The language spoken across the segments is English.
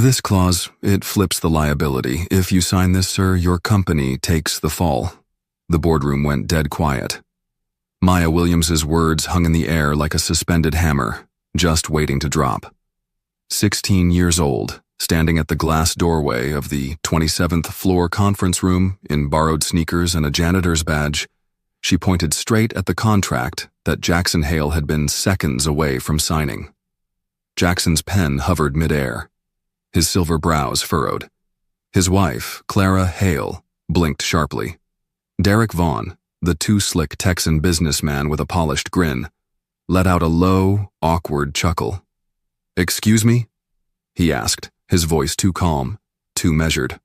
This clause, it flips the liability. If you sign this, sir, your company takes the fall. The boardroom went dead quiet. Maya Williams's words hung in the air like a suspended hammer, just waiting to drop. 16 years old, standing at the glass doorway of the 27th floor conference room in borrowed sneakers and a janitor's badge, she pointed straight at the contract that Jackson Hale had been seconds away from signing. Jackson's pen hovered midair. His silver brows furrowed. His wife, Clara Hale, blinked sharply. Derek Vaughn, the too-slick Texan businessman with a polished grin, let out a low, awkward chuckle. "Excuse me?" he asked, his voice too calm, too measured.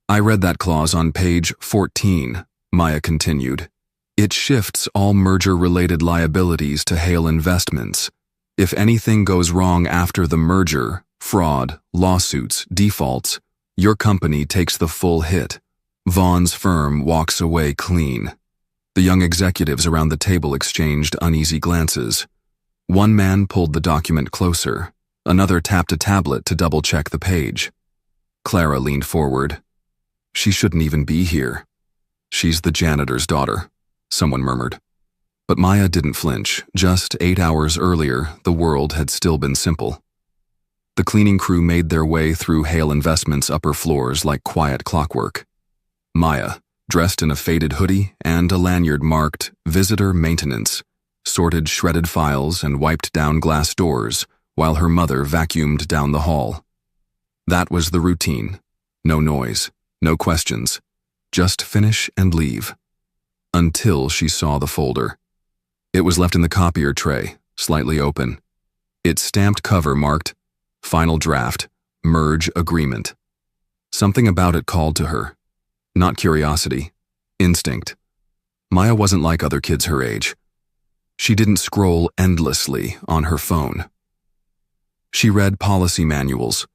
"I read that clause on page 14, Maya continued. It shifts all merger-related liabilities to Hale Investments. If anything goes wrong after the merger, fraud, lawsuits, defaults, your company takes the full hit. Vaughn's firm walks away clean." The young executives around the table exchanged uneasy glances. One man pulled the document closer. Another tapped a tablet to double-check the page. Clara leaned forward. "She shouldn't even be here." "She's the janitor's daughter," someone murmured. But Maya didn't flinch. Just 8 hours earlier, the world had still been simple. The cleaning crew made their way through Hale Investments' upper floors like quiet clockwork. Maya, dressed in a faded hoodie and a lanyard marked Visitor Maintenance, sorted shredded files and wiped down glass doors while her mother vacuumed down the hall. That was the routine. No noise, no questions, just finish and leave. Until she saw the folder. It was left in the copier tray, slightly open. Its stamped cover marked Final Draft, Merge Agreement. Something about it called to her. Not curiosity, instinct. Maya wasn't like other kids her age. She didn't scroll endlessly on her phone. She read policy manuals,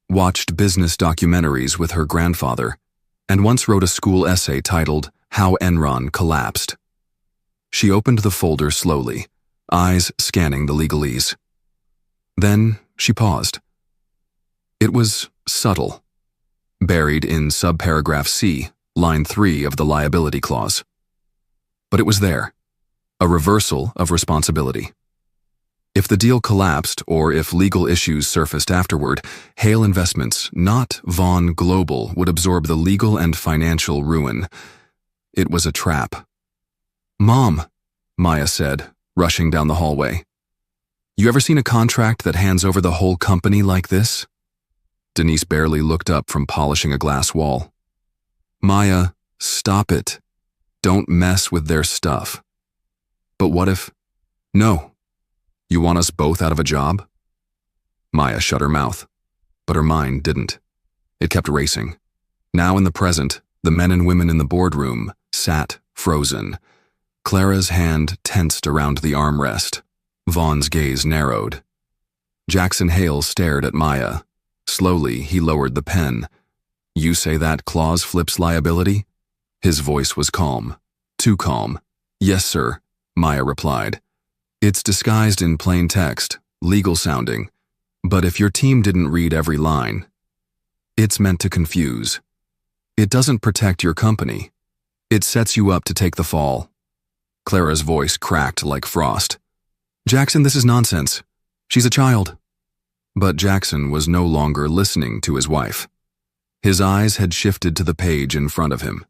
watched business documentaries with her grandfather, and once wrote a school essay titled How Enron Collapsed. She opened the folder slowly, eyes scanning the legalese. Then she paused. It was subtle, buried in subparagraph C, line 3 of the liability clause. But it was there, a reversal of responsibility. If the deal collapsed or if legal issues surfaced afterward, Hale Investments, not Vaughn Global, would absorb the legal and financial ruin. It was a trap. "Mom," Maya said, rushing down the hallway. "You ever seen a contract that hands over the whole company like this?" Denise barely looked up from polishing a glass wall. "Maya, stop it. Don't mess with their stuff." "But what if—" "No. You want us both out of a job?" Maya shut her mouth, but her mind didn't. It kept racing. Now in the present, the men and women in the boardroom sat frozen. Clara's hand tensed around the armrest. Vaughn's gaze narrowed. Jackson Hale stared at Maya. Slowly, he lowered the pen. "You say that clause flips liability?" His voice was calm. Too calm. "Yes, sir," Maya replied. "It's disguised in plain text, legal sounding. But if your team didn't read every line, it's meant to confuse. It doesn't protect your company. It sets you up to take the fall." Clara's voice cracked like frost. "Jackson, this is nonsense. She's a child." But Jackson was no longer listening to his wife. His eyes had shifted to the page in front of him.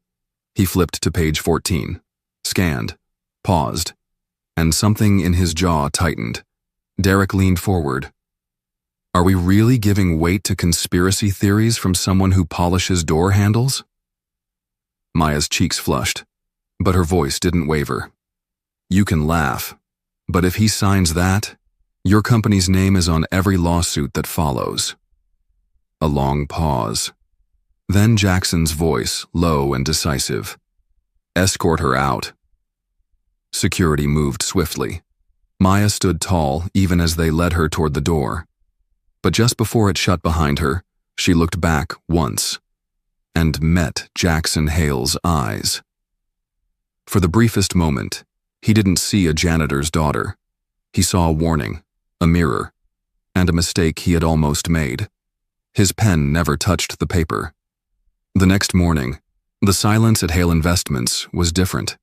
He flipped to page 14, scanned, paused, and something in his jaw tightened. Derek leaned forward. "Are we really giving weight to conspiracy theories from someone who polishes door handles?" Maya's cheeks flushed, but her voice didn't waver. "You can laugh, but if he signs that, your company's name is on every lawsuit that follows." A long pause. Then Jackson's voice, low and decisive. "Escort her out." Security moved swiftly. Maya stood tall even as they led her toward the door. But just before it shut behind her, she looked back once and met Jackson Hale's eyes. For the briefest moment, he didn't see a janitor's daughter. He saw a warning, a mirror, and a mistake he had almost made. His pen never touched the paper. The next morning, the silence at Hale Investments was different.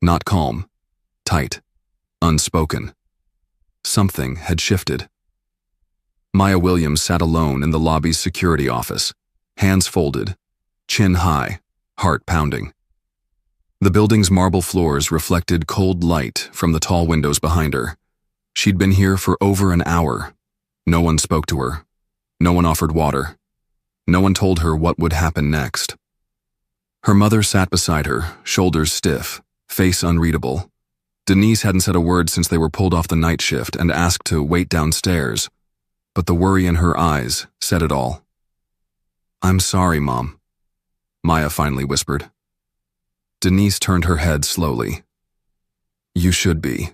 Not calm, tight, unspoken. Something had shifted. Maya Williams sat alone in the lobby's security office, hands folded, chin high, heart pounding. The building's marble floors reflected cold light from the tall windows behind her. She'd been here for over an hour. No one spoke to her. No one offered water. No one told her what would happen next. Her mother sat beside her, shoulders stiff, face unreadable. Denise hadn't said a word since they were pulled off the night shift and asked to wait downstairs, but the worry in her eyes said it all. "I'm sorry, Mom," Maya finally whispered. Denise turned her head slowly. "You should be,"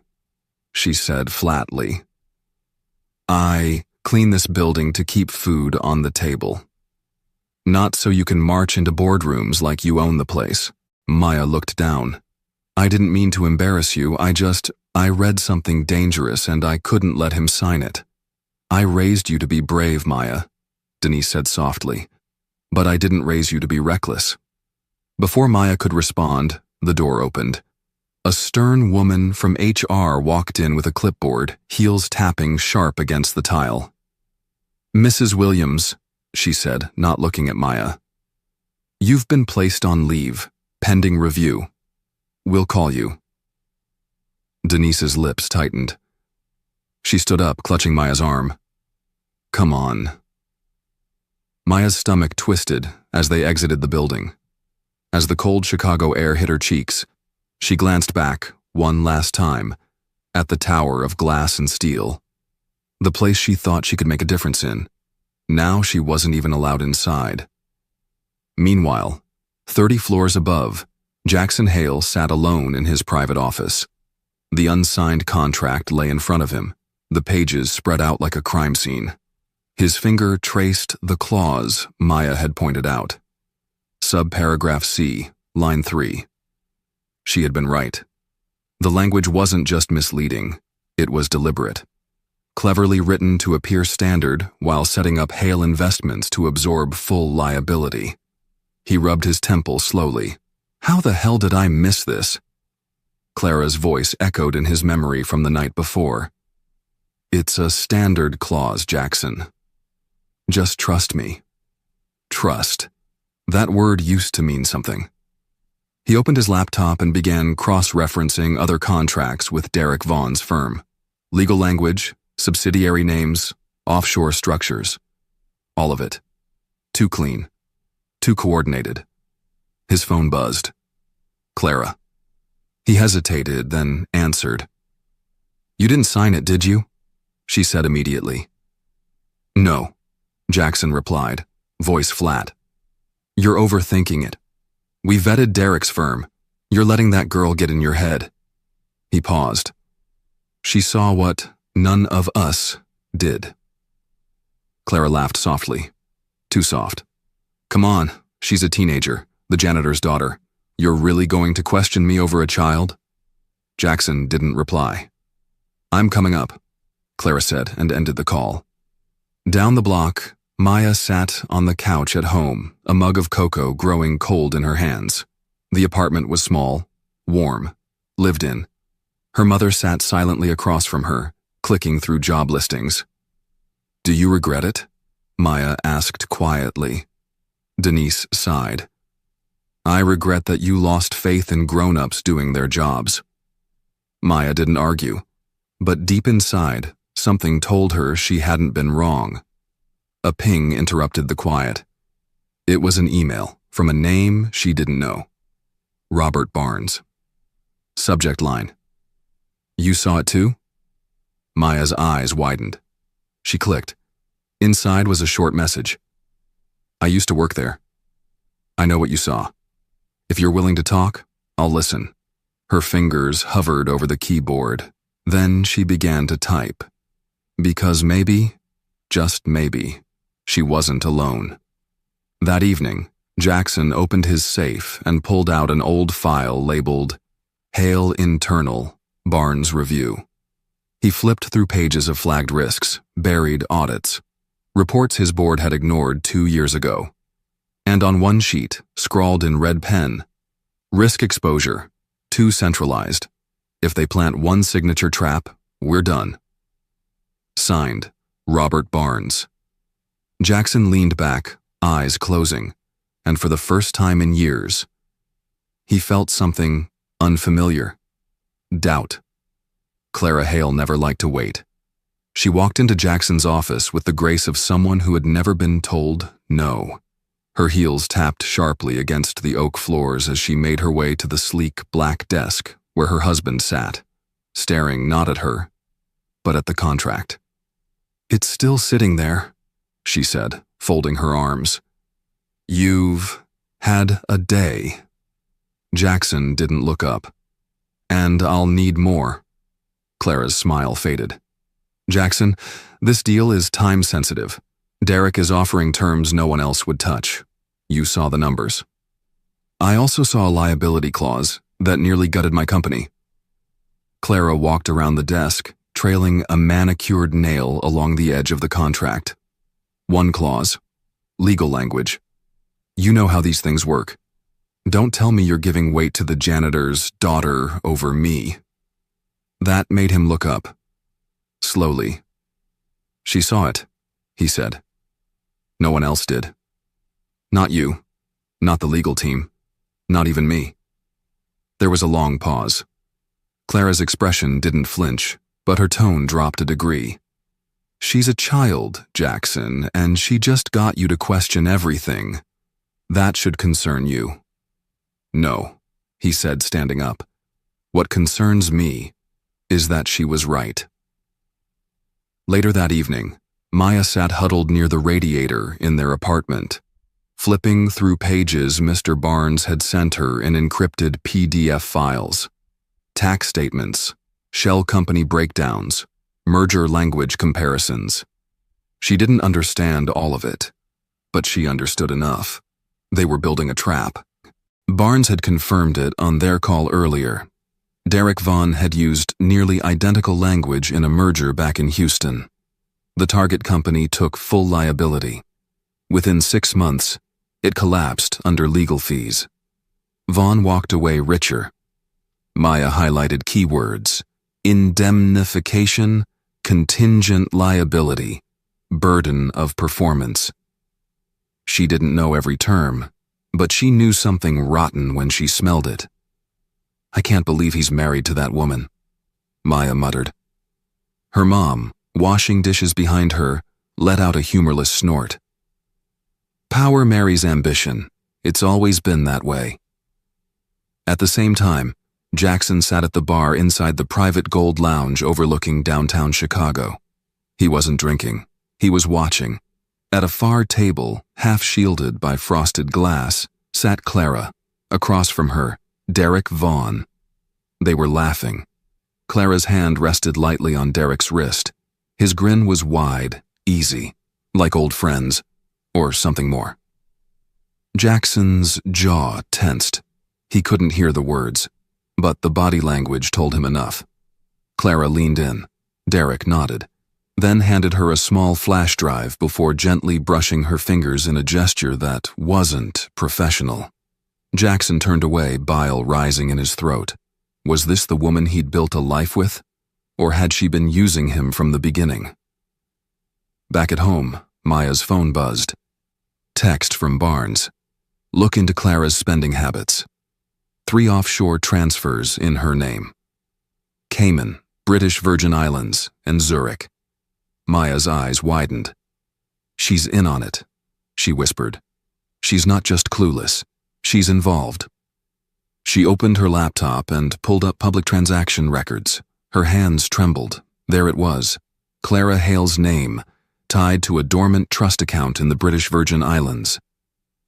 she said flatly. "I clean this building to keep food on the table. Not so you can march into boardrooms like you own the place." Maya looked down. "I didn't mean to embarrass you, I read something dangerous and I couldn't let him sign it." "I raised you to be brave, Maya," Denise said softly, "but I didn't raise you to be reckless." Before Maya could respond, the door opened. A stern woman from HR walked in with a clipboard, heels tapping sharp against the tile. "Mrs. Williams," she said, not looking at Maya. "You've been placed on leave, pending review. We'll call you." Denise's lips tightened. She stood up, clutching Maya's arm. "Come on." Maya's stomach twisted as they exited the building. As the cold Chicago air hit her cheeks, she glanced back, one last time, at the tower of glass and steel. The place she thought she could make a difference in. Now she wasn't even allowed inside. Meanwhile, 30 floors above, Jackson Hale sat alone in his private office. The unsigned contract lay in front of him, the pages spread out like a crime scene. His finger traced the clause Maya had pointed out. Subparagraph C, line 3. She had been right. The language wasn't just misleading, it was deliberate. Cleverly written to appear standard while setting up Hale Investments to absorb full liability. He rubbed his temple slowly. "How the hell did I miss this?" Clara's voice echoed in his memory from the night before. "It's a standard clause, Jackson. Just trust me." Trust. That word used to mean something. He opened his laptop and began cross-referencing other contracts with Derek Vaughn's firm. Legal language, subsidiary names, offshore structures. All of it. Too clean. Too coordinated. His phone buzzed. Clara. He hesitated, then answered. "You didn't sign it, did you?" she said immediately. "No," Jackson replied, voice flat. "You're overthinking it. We vetted Derek's firm. You're letting that girl get in your head." He paused. "She saw what none of us did." Clara laughed softly. Too soft. "Come on, she's a teenager, the janitor's daughter. You're really going to question me over a child?" Jackson didn't reply. "I'm coming up," Clara said and ended the call. Down the block, Maya sat on the couch at home, a mug of cocoa growing cold in her hands. The apartment was small, warm, lived in. Her mother sat silently across from her, clicking through job listings. "Do you regret it?" Maya asked quietly. Denise sighed. "I regret that you lost faith in grown-ups doing their jobs." Maya didn't argue, but deep inside, something told her she hadn't been wrong. A ping interrupted the quiet. It was an email from a name she didn't know. Robert Barnes. Subject line. "You saw it too?" Maya's eyes widened. She clicked. Inside was a short message. "I used to work there. I know what you saw. If you're willing to talk, I'll listen." Her fingers hovered over the keyboard. Then she began to type. Because maybe, just maybe, she wasn't alone. That evening, Jackson opened his safe and pulled out an old file labeled Hale Internal, Barnes Review. He flipped through pages of flagged risks, buried audits. reports his board had ignored 2 years ago. And on one sheet, scrawled in red pen, risk exposure, too centralized. If they plant one signature trap, we're done. Signed, Robert Barnes. Jackson leaned back, eyes closing, and for the first time in years, he felt something unfamiliar. Doubt. Clara Hale never liked to wait. She walked into Jackson's office with the grace of someone who had never been told no. Her heels tapped sharply against the oak floors as she made her way to the sleek black desk where her husband sat, staring not at her, but at the contract. "It's still sitting there," she said, folding her arms. "You've had a day." Jackson didn't look up. "And I'll need more." Clara's smile faded. "Jackson, this deal is time-sensitive. Derek is offering terms no one else would touch. You saw the numbers. I also saw a liability clause that nearly gutted my company." Clara walked around the desk, trailing a manicured nail along the edge of the contract. One clause. Legal language. "You know how these things work. Don't tell me you're giving weight to the janitor's daughter over me." That made him look up. Slowly. "She saw it," he said. "No one else did. Not you. Not the legal team. Not even me." There was a long pause. Clara's expression didn't flinch, but her tone dropped a degree. "She's a child, Jackson, and she just got you to question everything. That should concern you." "No," he said, standing up. "What concerns me is that she was right." Later that evening, Maya sat huddled near the radiator in their apartment, flipping through pages Mr. Barnes had sent her in encrypted PDF files. Tax statements, shell company breakdowns, merger language comparisons. She didn't understand all of it, but she understood enough. They were building a trap. Barnes had confirmed it on their call earlier. Derek Vaughn had used nearly identical language in a merger back in Houston. The target company took full liability. Within 6 months, it collapsed under legal fees. Vaughn walked away richer. Maya highlighted keywords: indemnification, contingent liability, burden of performance. She didn't know every term, but she knew something rotten when she smelled it. "I can't believe he's married to that woman," Maya muttered. Her mom, washing dishes behind her, let out a humorless snort. "Power marries ambition. It's always been that way." At the same time, Jackson sat at the bar inside the private gold lounge overlooking downtown Chicago. He wasn't drinking. He was watching. At a far table, half shielded by frosted glass, sat Clara. Across from her, Derek Vaughn. They were laughing. Clara's hand rested lightly on Derek's wrist. His grin was wide, easy, like old friends, or something more. Jackson's jaw tensed. He couldn't hear the words, but the body language told him enough. Clara leaned in. Derek nodded, then handed her a small flash drive before gently brushing her fingers in a gesture that wasn't professional. Jackson turned away, bile rising in his throat. Was this the woman he'd built a life with? Or had she been using him from the beginning? Back at home, Maya's phone buzzed. Text from Barnes. Look into Clara's spending habits. 3 offshore transfers in her name. Cayman, British Virgin Islands, and Zurich. Maya's eyes widened. "She's in on it," she whispered. "She's not just clueless. She's involved." She opened her laptop and pulled up public transaction records. Her hands trembled. There it was, Clara Hale's name, tied to a dormant trust account in the British Virgin Islands.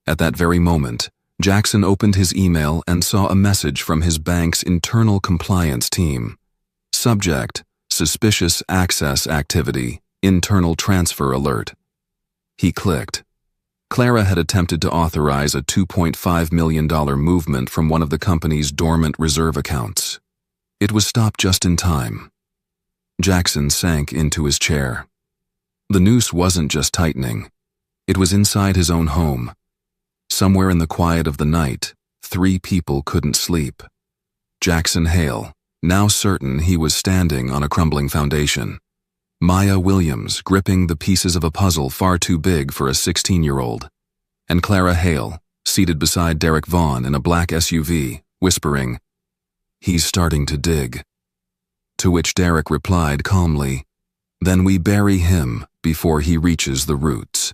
At that very moment, Jackson opened his email and saw a message from his bank's internal compliance team. Subject: Suspicious access activity, internal transfer alert. He clicked. Clara had attempted to authorize a $2.5 million movement from one of the company's dormant reserve accounts. It was stopped just in time. Jackson sank into his chair. The noose wasn't just tightening. It was inside his own home. Somewhere in the quiet of the night, 3 people couldn't sleep. Jackson Hale, now certain he was standing on a crumbling foundation. Maya Williams gripping the pieces of a puzzle far too big for a 16-year-old. And Clara Hale, seated beside Derek Vaughn in a black SUV, whispering, "He's starting to dig." To which Derek replied calmly, "Then we bury him before he reaches the roots."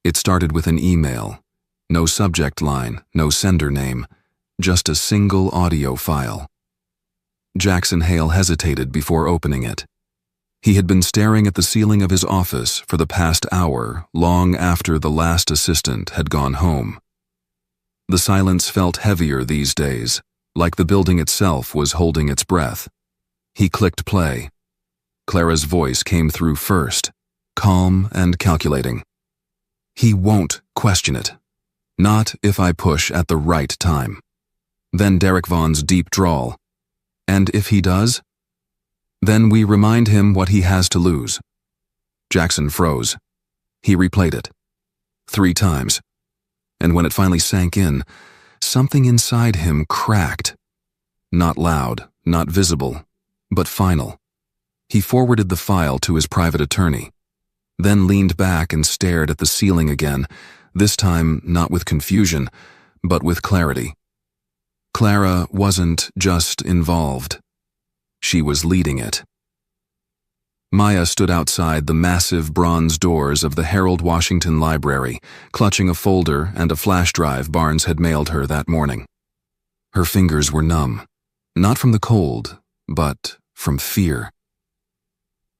It started with an email. No subject line, no sender name, just a single audio file. Jackson Hale hesitated before opening it. He had been staring at the ceiling of his office for the past hour, long after the last assistant had gone home. The silence felt heavier these days, like the building itself was holding its breath. He clicked play. Clara's voice came through first, calm and calculating. "He won't question it. Not if I push at the right time." Then Derek Vaughn's deep drawl. "And if he does? Then we remind him what he has to lose." Jackson froze. He replayed it 3 times. And when it finally sank in, something inside him cracked. Not loud, not visible, but final. He forwarded the file to his private attorney, then leaned back and stared at the ceiling again, this time not with confusion, but with clarity. Clara wasn't just involved. She was leading it. Maya stood outside the massive bronze doors of the Harold Washington Library, clutching a folder and a flash drive Barnes had mailed her that morning. Her fingers were numb, not from the cold, but from fear.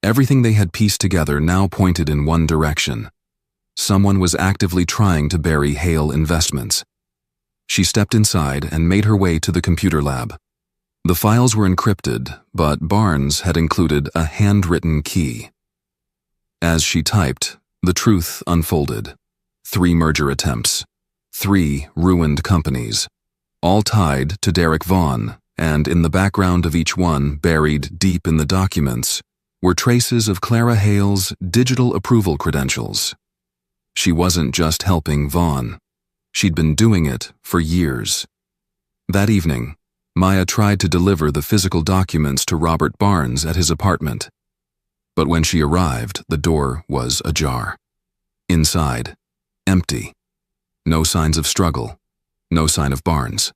Everything they had pieced together now pointed in one direction. Someone was actively trying to bury Hale Investments. She stepped inside and made her way to the computer lab. The files were encrypted, but Barnes had included a handwritten key. As she typed, the truth unfolded. 3 merger attempts, 3 ruined companies, all tied to Derek Vaughn, and in the background of each one, buried deep in the documents, were traces of Clara Hale's digital approval credentials. She wasn't just helping Vaughn. She'd been doing it for years. That evening, Maya tried to deliver the physical documents to Robert Barnes at his apartment. But when she arrived, the door was ajar. Inside, empty. No signs of struggle, no sign of Barnes.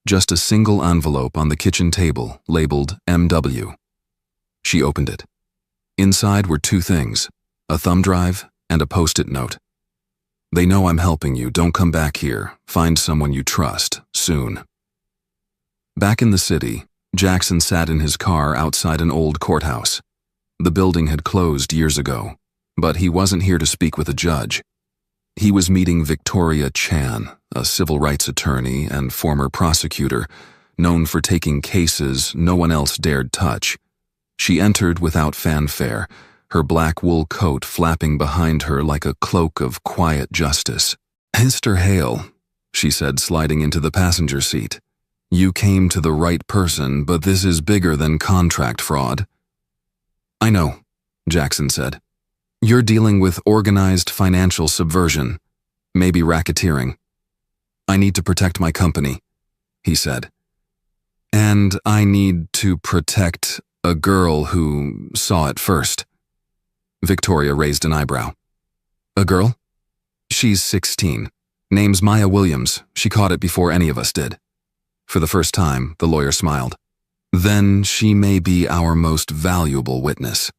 Just a single envelope on the kitchen table labeled MW. She opened it. Inside were 2 things, a thumb drive and a post-it note. "They know I'm helping you. Don't come back here. Find someone you trust, soon." Back in the city, Jackson sat in his car outside an old courthouse. The building had closed years ago, but he wasn't here to speak with a judge. He was meeting Victoria Chan, a civil rights attorney and former prosecutor, known for taking cases no one else dared touch. She entered without fanfare, her black wool coat flapping behind her like a cloak of quiet justice. "Mr. Hale," she said, sliding into the passenger seat. "You came to the right person, but this is bigger than contract fraud." "I know," Jackson said. "You're dealing with organized financial subversion, maybe racketeering. I need to protect my company," he said. "And I need to protect a girl who saw it first." Victoria raised an eyebrow. "A girl? She's 16. Name's Maya Williams. She caught it before any of us did." For the first time, the lawyer smiled. "Then she may be our most valuable witness."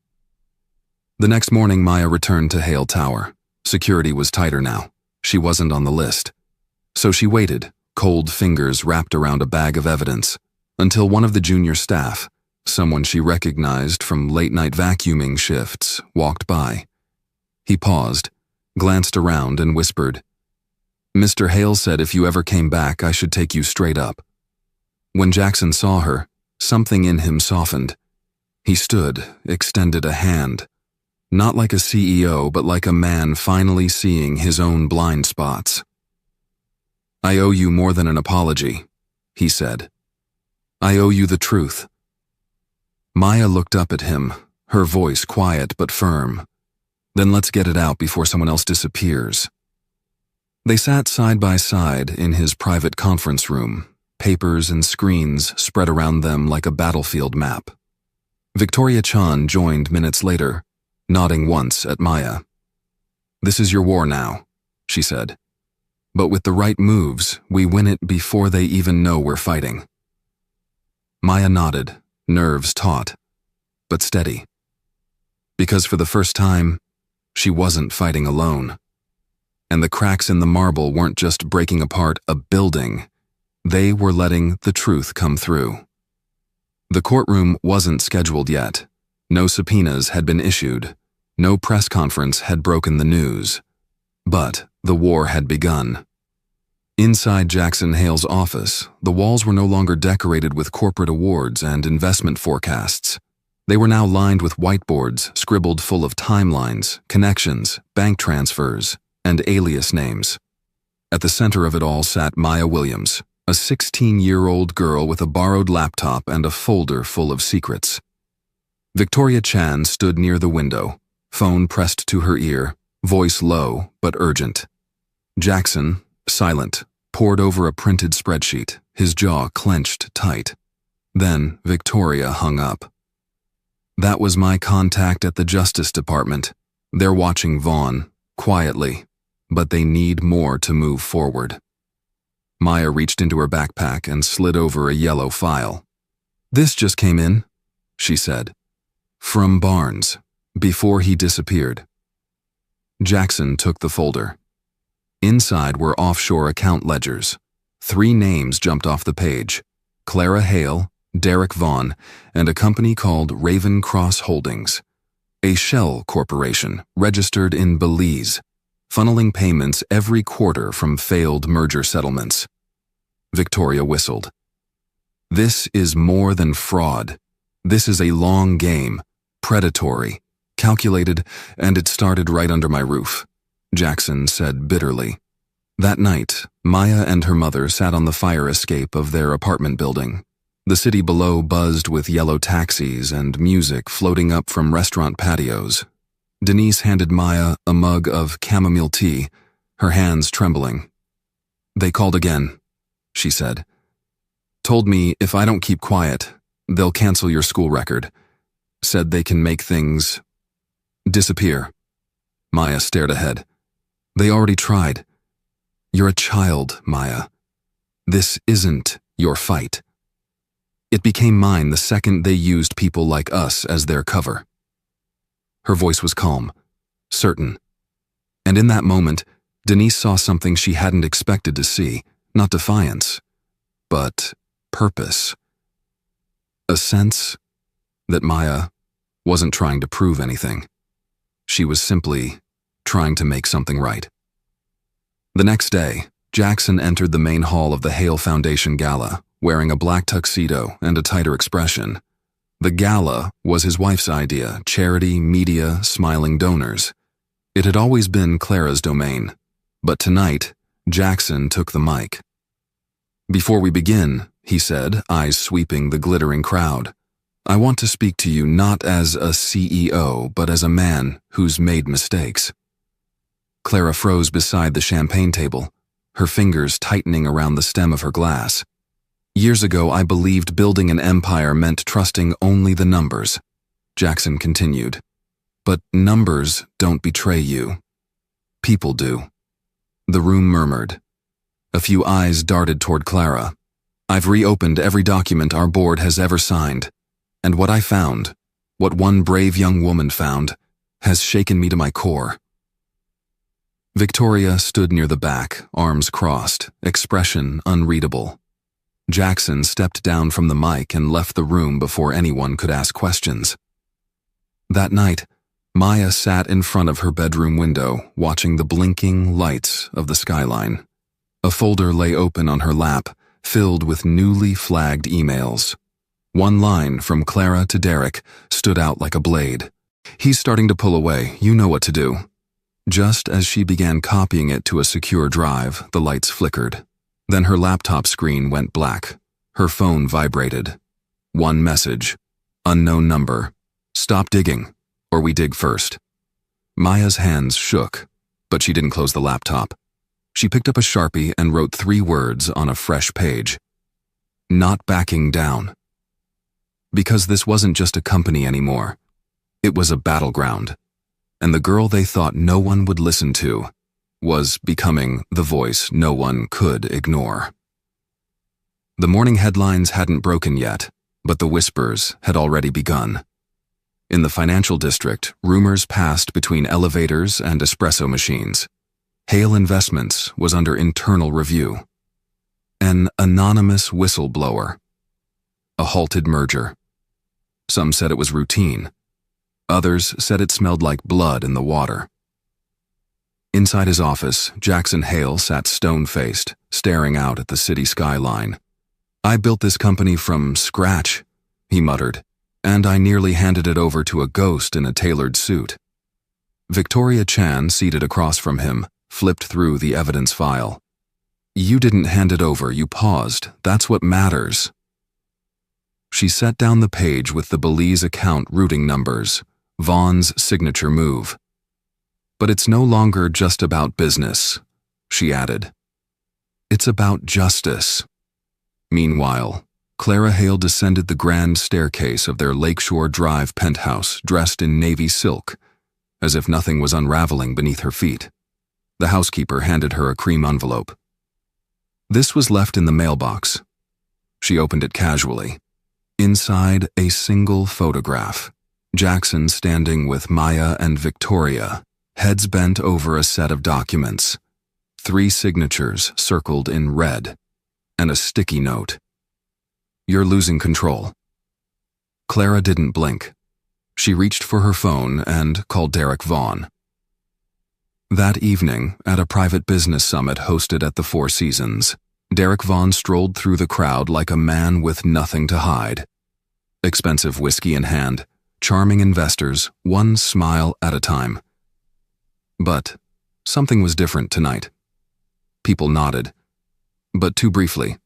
The next morning, Maya returned to Hale Tower. Security was tighter now. She wasn't on the list. So she waited, cold fingers wrapped around a bag of evidence, until one of the junior staff, someone she recognized from late-night vacuuming shifts, walked by. He paused, glanced around, and whispered, "Mr. Hale said if you ever came back, I should take you straight up." When Jackson saw her, something in him softened. He stood, extended a hand. Not like a CEO, but like a man finally seeing his own blind spots. "I owe you more than an apology," he said. "I owe you the truth." Maya looked up at him, her voice quiet but firm, Then let's get it out before someone else disappears. They sat side by side in his private conference room, papers and screens spread around them like a battlefield map. Victoria Chan joined minutes later, nodding once at Maya. "This is your war now," she said. "But with the right moves, we win it before they even know we're fighting." Maya nodded, nerves taut, but steady. Because for the first time, she wasn't fighting alone. And the cracks in the marble weren't just breaking apart a building, they were letting the truth come through. The courtroom wasn't scheduled yet. No subpoenas had been issued. No press conference had broken the news. But the war had begun. Inside Jackson Hale's office, the walls were no longer decorated with corporate awards and investment forecasts. They were now lined with whiteboards scribbled full of timelines, connections, bank transfers, and alias names. At the center of it all sat Maya Williams, a 16-year-old girl with a borrowed laptop and a folder full of secrets. Victoria Chan stood near the window, phone pressed to her ear, voice low but urgent. Jackson, silent, pored over a printed spreadsheet, his jaw clenched tight. Then Victoria hung up. "That was my contact at the Justice Department. They're watching Vaughn, quietly, but they need more to move forward." Maya reached into her backpack and slid over a yellow file. "This just came in," she said. "From Barnes, before he disappeared." Jackson took the folder. Inside were offshore account ledgers. 3 names jumped off the page: Clara Hale, Derek Vaughn, and a company called Raven Cross Holdings, a shell corporation registered in Belize, funneling payments every quarter from failed merger settlements. Victoria whistled. "This is more than fraud. This is a long game, predatory, calculated, and it started right under my roof," Jackson said bitterly. That night, Maya and her mother sat on the fire escape of their apartment building. The city below buzzed with yellow taxis and music floating up from restaurant patios. Denise handed Maya a mug of chamomile tea, her hands trembling. "They called again," she said. "Told me if I don't keep quiet, they'll cancel your school record. Said they can make things disappear." Maya stared ahead. "They already tried. You're a child, Maya. This isn't your fight." "It became mine the second they used people like us as their cover." Her voice was calm, certain. And in that moment, Denise saw something she hadn't expected to see, not defiance, but purpose. A sense that Maya wasn't trying to prove anything. She was simply trying to make something right. The next day, Jackson entered the main hall of the Hale Foundation Gala, wearing a black tuxedo and a tighter expression. The gala was his wife's idea: charity, media, smiling donors. It had always been Clara's domain, but tonight, Jackson took the mic. "Before we begin," he said, eyes sweeping the glittering crowd, "I want to speak to you not as a CEO, but as a man who's made mistakes." Clara froze beside the champagne table, her fingers tightening around the stem of her glass. "Years ago, I believed building an empire meant trusting only the numbers," Jackson continued. "But numbers don't betray you. People do." The room murmured. A few eyes darted toward Clara. "I've reopened every document our board has ever signed, and what I found, what one brave young woman found, has shaken me to my core." Victoria stood near the back, arms crossed, expression unreadable. Jackson stepped down from the mic and left the room before anyone could ask questions. That night, Maya sat in front of her bedroom window, watching the blinking lights of the skyline. A folder lay open on her lap, filled with newly flagged emails. One line from Clara to Derek stood out like a blade. "He's starting to pull away, you know what to do." Just as she began copying it to a secure drive, the lights flickered. Then her laptop screen went black. Her phone vibrated. One message. Unknown number. "Stop digging, or we dig first." Maya's hands shook, but she didn't close the laptop. She picked up a Sharpie and wrote 3 words on a fresh page. Not backing down. Because this wasn't just a company anymore. It was a battleground. And the girl they thought no one would listen to was becoming the voice no one could ignore. The morning headlines hadn't broken yet, but the whispers had already begun. In the financial district, rumors passed between elevators and espresso machines. Hale Investments was under internal review. An anonymous whistleblower. A halted merger. Some said it was routine. Others said it smelled like blood in the water. Inside his office, Jackson Hale sat stone-faced, staring out at the city skyline. I built this company from scratch, he muttered, and I nearly handed it over to a ghost in a tailored suit. Victoria Chan, seated across from him, flipped through the evidence file. You didn't hand it over, you paused. That's what matters. She set down the page with the Belize account routing numbers, Vaughn's signature move. But it's no longer just about business, she added. It's about justice. Meanwhile, Clara Hale descended the grand staircase of their Lakeshore Drive penthouse dressed in navy silk, as if nothing was unraveling beneath her feet. The housekeeper handed her a cream envelope. This was left in the mailbox. She opened it casually. Inside, a single photograph. Jackson standing with Maya and Victoria, heads bent over a set of documents. 3 signatures circled in red, and a sticky note. You're losing control. Clara didn't blink. She reached for her phone and called Derek Vaughn. That evening, at a private business summit hosted at the Four Seasons, Derek Vaughn strolled through the crowd like a man with nothing to hide. Expensive whiskey in hand, charming investors, one smile at a time. But something was different tonight. People nodded, but too briefly.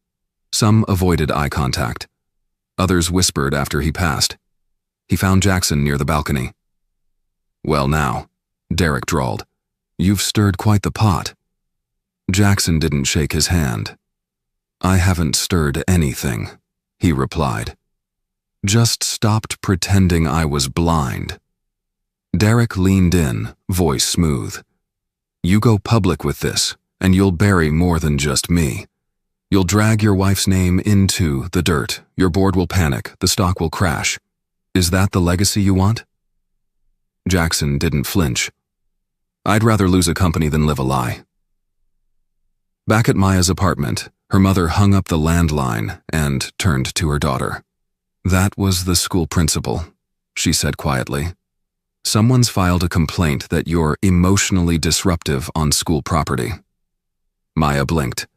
Some avoided eye contact. Others whispered after he passed. He found Jackson near the balcony. Well now, Derek drawled. You've stirred quite the pot. Jackson didn't shake his hand. I haven't stirred anything, he replied. Just stopped pretending I was blind. Derek leaned in, voice smooth. You go public with this, and you'll bury more than just me. You'll drag your wife's name into the dirt. Your board will panic. The stock will crash. Is that the legacy you want? Jackson didn't flinch. I'd rather lose a company than live a lie. Back at Maya's apartment, her mother hung up the landline and turned to her daughter. That was the school principal, she said quietly. Someone's filed a complaint that you're emotionally disruptive on school property. Maya blinked.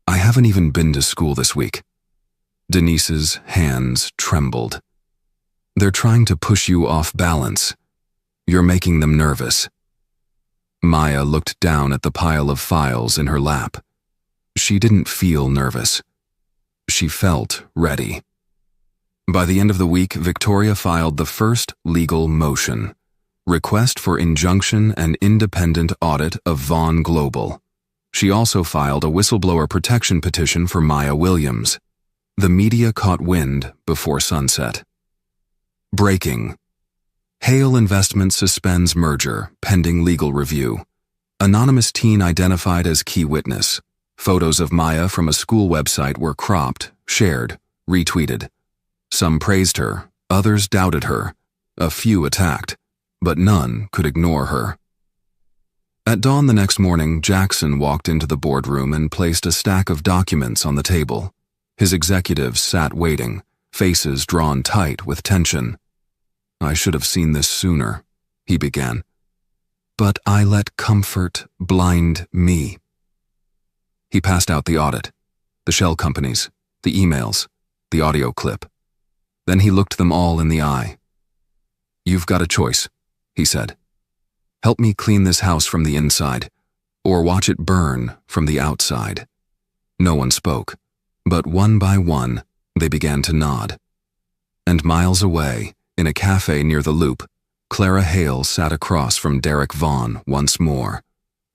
I haven't even been to school this week. Denise's hands trembled. They're trying to push you off balance. You're making them nervous. Maya looked down at the pile of files in her lap. She didn't feel nervous. She felt ready. By the end of the week, Victoria filed the first legal motion. Request for injunction and independent audit of Vaughn Global. She also filed a whistleblower protection petition for Maya Williams. The media caught wind before sunset. Breaking. Hale Investments suspends merger, pending legal review. Anonymous teen identified as key witness. Photos of Maya from a school website were cropped, shared, retweeted. Some praised her, others doubted her. A few attacked, but none could ignore her. At dawn the next morning, Jackson walked into the boardroom and placed a stack of documents on the table. His executives sat waiting, faces drawn tight with tension. I should have seen this sooner, he began. But I let comfort blind me. He passed out the audit, the shell companies, the emails, the audio clip. Then he looked them all in the eye. You've got a choice, he said. Help me clean this house from the inside, or watch it burn from the outside. No one spoke, but one by one, they began to nod. And miles away, in a cafe near the Loop, Clara Hale sat across from Derek Vaughn once more.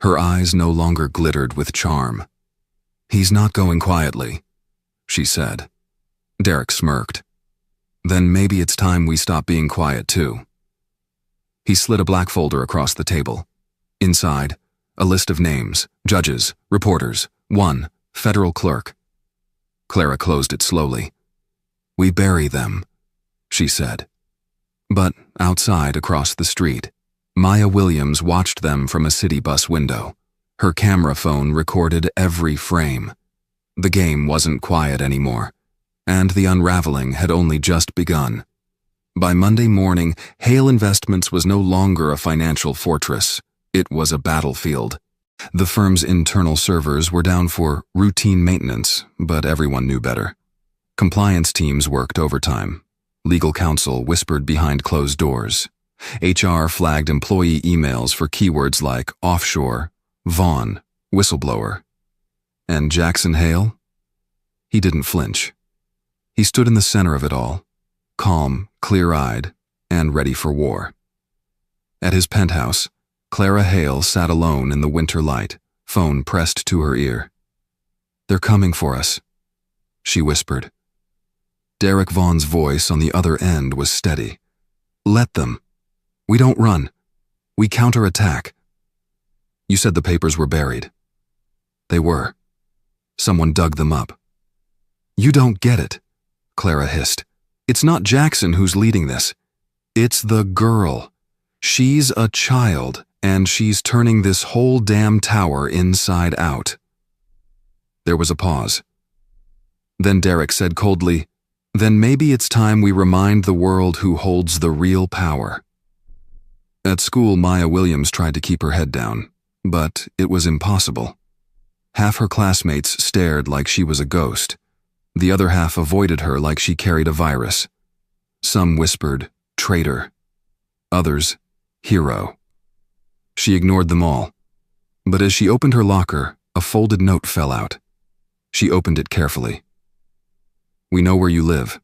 Her eyes no longer glittered with charm. "He's not going quietly," she said. Derek smirked. "Then maybe it's time we stop being quiet too." He slid a black folder across the table. Inside, a list of names, judges, reporters, one federal clerk. Clara closed it slowly. "We bury them," she said. But outside across the street, Maya Williams watched them from a city bus window. Her camera phone recorded every frame. The game wasn't quiet anymore, and the unraveling had only just begun. By Monday morning, Hale Investments was no longer a financial fortress. It was a battlefield. The firm's internal servers were down for routine maintenance, but everyone knew better. Compliance teams worked overtime. Legal counsel whispered behind closed doors. HR flagged employee emails for keywords like offshore, Vaughn, whistleblower. And Jackson Hale? He didn't flinch. He stood in the center of it all, calm, clear-eyed, and ready for war. At his penthouse, Clara Hale sat alone in the winter light, phone pressed to her ear. "They're coming for us," she whispered. Derek Vaughn's voice on the other end was steady. "Let them. We don't run. We counterattack." "You said the papers were buried." "They were. Someone dug them up." "You don't get it," Clara hissed. "It's not Jackson who's leading this. It's the girl. She's a child, and she's turning this whole damn tower inside out." There was a pause. Then Derek said coldly, "Then maybe it's time we remind the world who holds the real power." At school, Maya Williams tried to keep her head down, but it was impossible. Half her classmates stared like she was a ghost. The other half avoided her like she carried a virus. Some whispered, "Traitor." Others, "Hero." She ignored them all. But as she opened her locker, a folded note fell out. She opened it carefully. "We know where you live.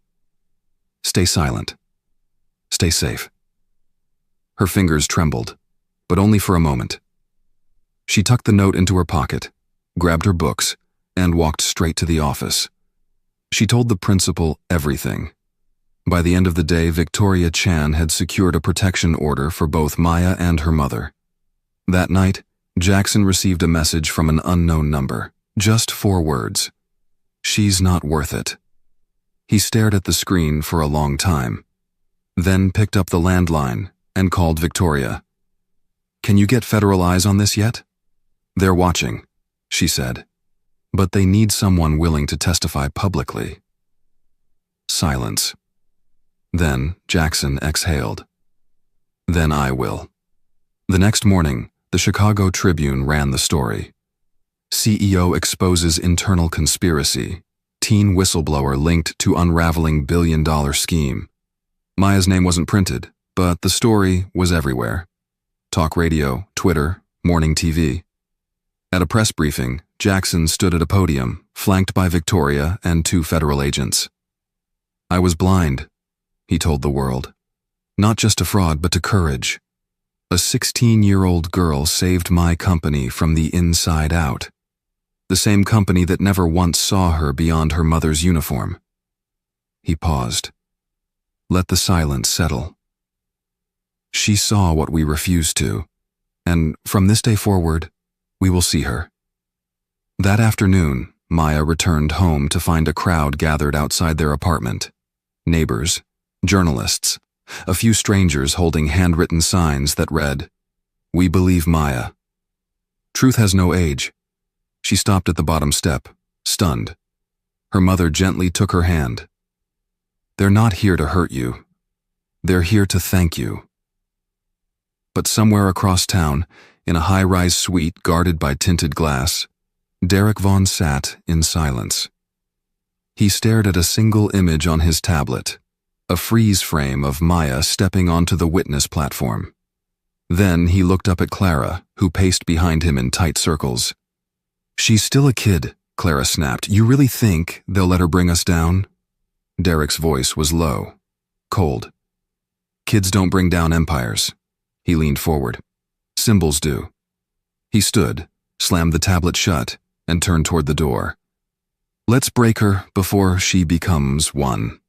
Stay silent. Stay safe." Her fingers trembled, but only for a moment. She tucked the note into her pocket, grabbed her books, and walked straight to the office. She told the principal everything. By the end of the day, Victoria Chan had secured a protection order for both Maya and her mother. That night, Jackson received a message from an unknown number. Just 4 words. "She's not worth it." He stared at the screen for a long time, then picked up the landline and called Victoria. "Can you get federal eyes on this yet?" "They're watching," she said. "But they need someone willing to testify publicly." Silence. Then Jackson exhaled. "Then I will." The next morning, the Chicago Tribune ran the story. CEO exposes internal conspiracy. Teen whistleblower linked to unraveling billion-dollar scheme. Maya's name wasn't printed, but the story was everywhere. Talk radio, Twitter, morning TV. At a press briefing, Jackson stood at a podium, flanked by Victoria and 2 federal agents. "I was blind," he told the world. "Not just to fraud, but to courage. A 16-year-old girl saved my company from the inside out. The same company that never once saw her beyond her mother's uniform." He paused. Let the silence settle. "She saw what we refused to, and from this day forward, we will see her." That afternoon, Maya returned home to find a crowd gathered outside their apartment. Neighbors, journalists, a few strangers holding handwritten signs that read, "We believe Maya." Truth has no age. She stopped at the bottom step, stunned. Her mother gently took her hand. "They're not here to hurt you. They're here to thank you." But somewhere across town, in a high-rise suite guarded by tinted glass, Derek Vaughn sat in silence. He stared at a single image on his tablet, a freeze frame of Maya stepping onto the witness platform. Then he looked up at Clara, who paced behind him in tight circles. "She's still a kid," Clara snapped. "You really think they'll let her bring us down?" Derek's voice was low, cold. Kids don't bring down empires. He leaned forward. Symbols do. He stood, slammed the tablet shut, and turned toward the door. Let's break her before she becomes one.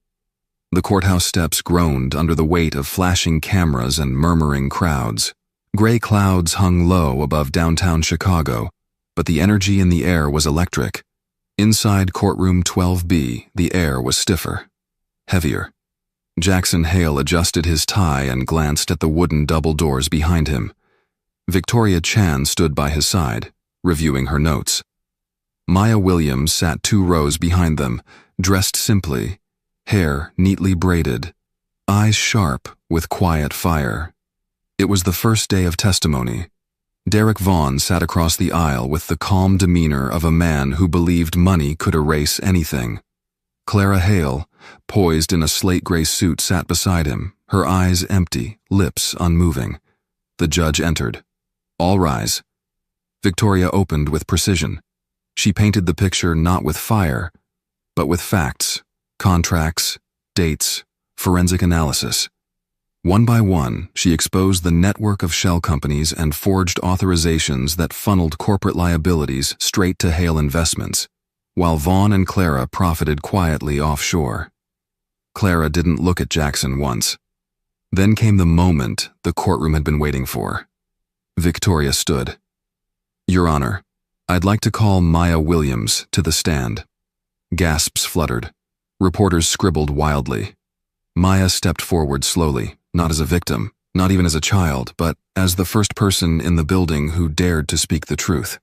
The courthouse steps groaned under the weight of flashing cameras and murmuring crowds. Gray clouds hung low above downtown Chicago, but the energy in the air was electric. Inside courtroom 12B, the air was stiffer, heavier. Jackson Hale adjusted his tie and glanced at the wooden double doors behind him. Victoria Chan stood by his side, reviewing her notes. Maya Williams sat 2 rows behind them, dressed simply, hair neatly braided, eyes sharp with quiet fire. It was the first day of testimony. Derek Vaughn sat across the aisle with the calm demeanor of a man who believed money could erase anything. Clara Hale, poised in a slate-gray suit, sat beside him, her eyes empty, lips unmoving. The judge entered. All rise. Victoria opened with precision. She painted the picture not with fire, but with facts, contracts, dates, forensic analysis. One by one, she exposed the network of shell companies and forged authorizations that funneled corporate liabilities straight to Hale Investments, while Vaughn and Clara profited quietly offshore. Clara didn't look at Jackson once. Then came the moment the courtroom had been waiting for. Victoria stood. Your Honor, I'd like to call Maya Williams to the stand. Gasps fluttered. Reporters scribbled wildly. Maya stepped forward slowly, not as a victim, not even as a child, but as the first person in the building who dared to speak the truth.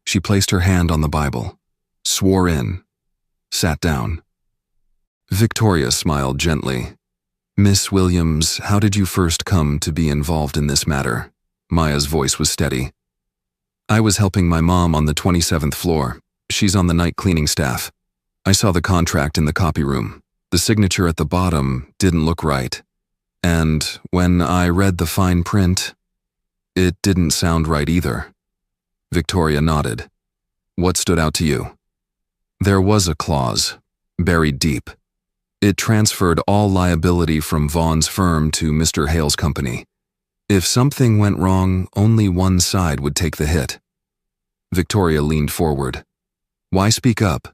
She placed her hand on the Bible, swore in, sat down. Victoria smiled gently. Miss Williams, how did you first come to be involved in this matter? Maya's voice was steady. I was helping my mom on the 27th floor. She's on the night cleaning staff. I saw the contract in the copy room. The signature at the bottom didn't look right. And when I read the fine print, it didn't sound right either. Victoria nodded. What stood out to you? There was a clause, buried deep. It transferred all liability from Vaughn's firm to Mr. Hale's company. If something went wrong, only one side would take the hit. Victoria leaned forward. Why speak up?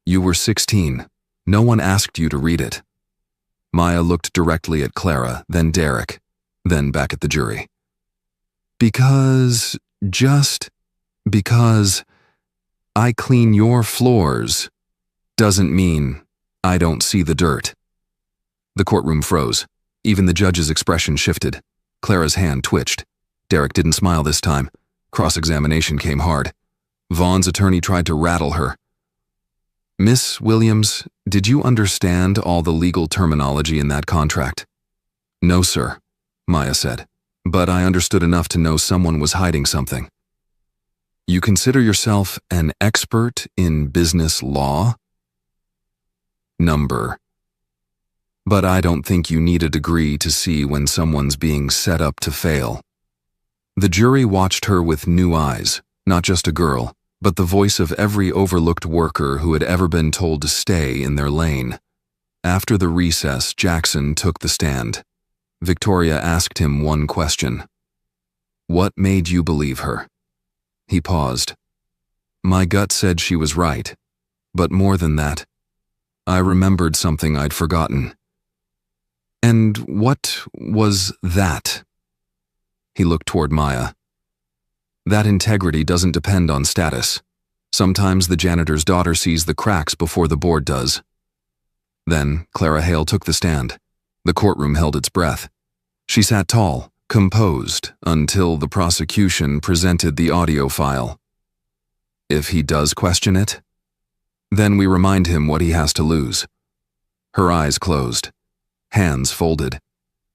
You were 16. No one asked you to read it. Maya looked directly at Clara, then Derek, then back at the jury. Because I clean your floors doesn't mean I don't see the dirt. The courtroom froze. Even the judge's expression shifted. Clara's hand twitched. Derek didn't smile this time. Cross-examination came hard. Vaughn's attorney tried to rattle her. Miss Williams, did you understand all the legal terminology in that contract? No, sir, Maya said, but I understood enough to know someone was hiding something. You consider yourself an expert in business law? Number. But I don't think you need a degree to see when someone's being set up to fail. The jury watched her with new eyes, not just a girl, but the voice of every overlooked worker who had ever been told to stay in their lane. After the recess, Jackson took the stand. Victoria asked him one question. What made you believe her? He paused. My gut said she was right, but more than that, I remembered something I'd forgotten. And what was that? He looked toward Maya. That integrity doesn't depend on status. Sometimes the janitor's daughter sees the cracks before the board does. Then Clara Hale took the stand. The courtroom held its breath. She sat tall, composed, until the prosecution presented the audio file. If he does question it, then we remind him what he has to lose. Her eyes closed, hands folded,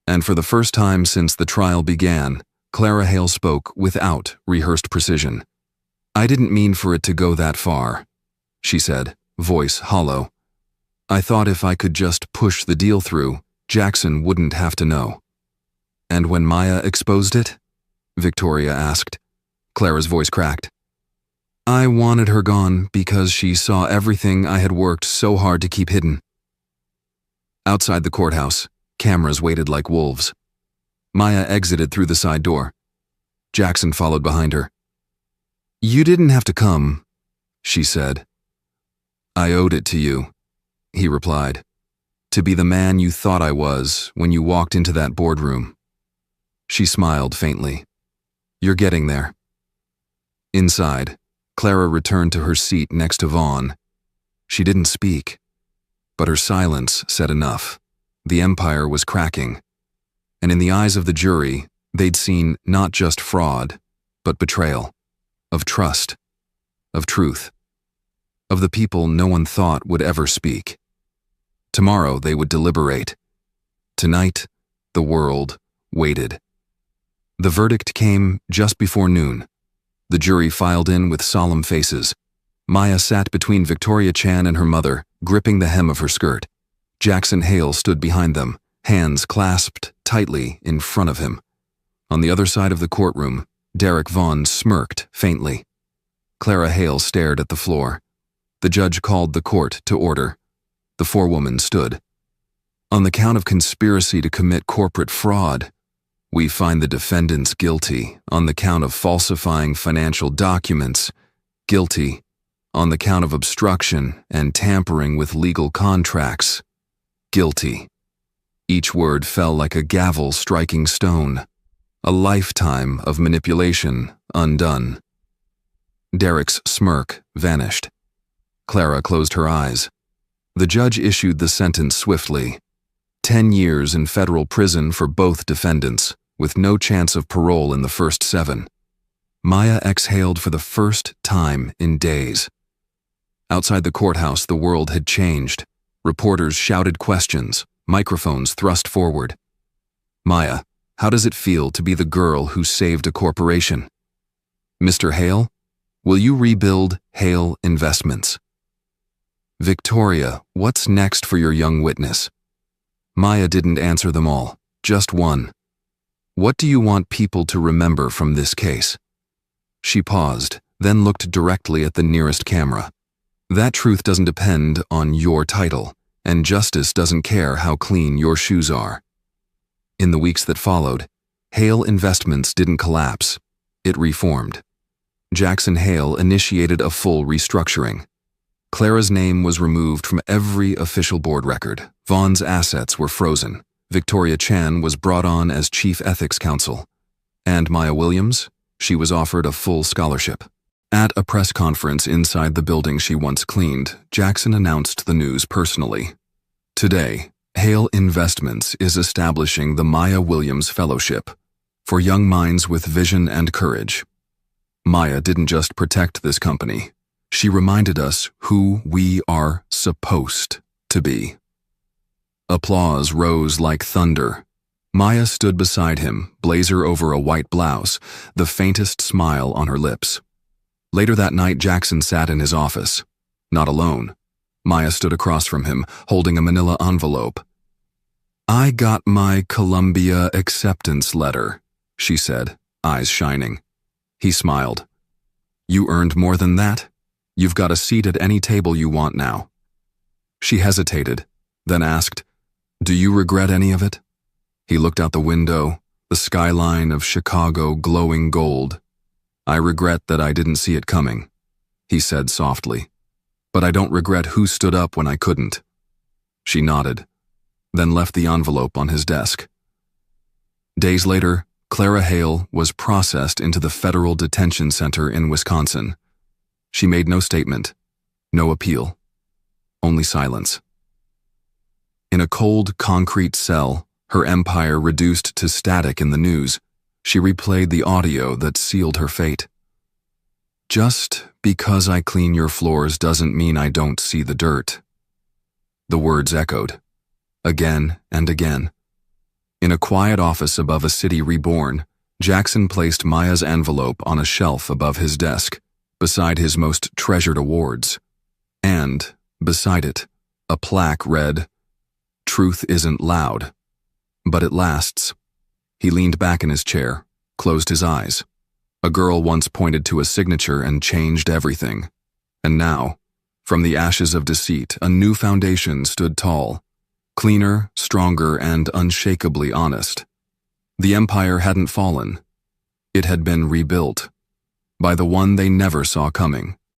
and for the first time since the trial began, Clara Hale spoke without rehearsed precision. I didn't mean for it to go that far, she said, voice hollow. I thought if I could just push the deal through, Jackson wouldn't have to know. And when Maya exposed it? Victoria asked. Clara's voice cracked. I wanted her gone because she saw everything I had worked so hard to keep hidden. Outside the courthouse, Cameras waited like wolves. Maya exited through the side door. Jackson followed behind her. "You didn't have to come," she said. "I owed it to you," he replied, "to be the man you thought I was when you walked into that boardroom." She smiled faintly. "You're getting there." Inside, Clara returned to her seat next to Vaughn. She didn't speak, but her silence said enough. The empire was cracking, and in the eyes of the jury, they'd seen not just fraud, but betrayal, of trust, of truth, of the people no one thought would ever speak. Tomorrow they would deliberate. Tonight, the world waited. The verdict came just before noon. The jury filed in with solemn faces. Maya sat between Victoria Chan and her mother, gripping the hem of her skirt. Jackson Hale stood behind them, hands clasped tightly in front of him. On the other side of the courtroom, Derek Vaughn smirked faintly. Clara Hale stared at the floor. The judge called the court to order. The forewoman stood. "On the count of conspiracy to commit corporate fraud, we find the defendants guilty. On the count of falsifying financial documents, guilty. On the count of obstruction and tampering with legal contracts, guilty." Each word fell like a gavel striking stone. A lifetime of manipulation undone. Derek's smirk vanished. Clara closed her eyes. The judge issued the sentence swiftly. 10 years in federal prison for both defendants, with no chance of parole in the first 7. Maya exhaled for the first time in days. Outside the courthouse, the world had changed. Reporters shouted questions, microphones thrust forward. "Maya, how does it feel to be the girl who saved a corporation? Mr. Hale, will you rebuild Hale Investments? Victoria, what's next for your young witness?" Maya didn't answer them all, just one. "What do you want people to remember from this case?" She paused, then looked directly at the nearest camera. "That truth doesn't depend on your title, and justice doesn't care how clean your shoes are." In the weeks that followed, Hale Investments didn't collapse. It reformed. Jackson Hale initiated a full restructuring. Clara's name was removed from every official board record. Vaughn's assets were frozen. Victoria Chan was brought on as chief ethics counsel. And Maya Williams, she was offered a full scholarship. At a press conference inside the building she once cleaned, Jackson announced the news personally. "Today, Hale Investments is establishing the Maya Williams Fellowship for young minds with vision and courage." Maya didn't just protect this company. She reminded us who we are supposed to be. Applause rose like thunder. Maya stood beside him, blazer over a white blouse, the faintest smile on her lips. Later that night, Jackson sat in his office. Not alone. Maya stood across from him, holding a manila envelope. "I got my Columbia acceptance letter," she said, eyes shining. He smiled. "You earned more than that? You've got a seat at any table you want now." She hesitated, then asked, "Do you regret any of it?" He looked out the window, the skyline of Chicago glowing gold. "I regret that I didn't see it coming," he said softly. "But I don't regret who stood up when I couldn't." She nodded, then left the envelope on his desk. Days later, Clara Hale was processed into the federal detention center in Wisconsin. She made no statement, no appeal, only silence. In a cold, concrete cell, her empire reduced to static in the news, she replayed the audio that sealed her fate. "Just because I clean your floors doesn't mean I don't see the dirt." The words echoed, again and again. In a quiet office above a city reborn, Jackson placed Maya's envelope on a shelf above his desk, beside his most treasured awards. And, beside it, a plaque read, "Truth isn't loud, but it lasts." He leaned back in his chair, closed his eyes. A girl once pointed to a signature and changed everything. And now, from the ashes of deceit, a new foundation stood tall. Cleaner, stronger, and unshakably honest. The empire hadn't fallen. It had been rebuilt. By the one they never saw coming.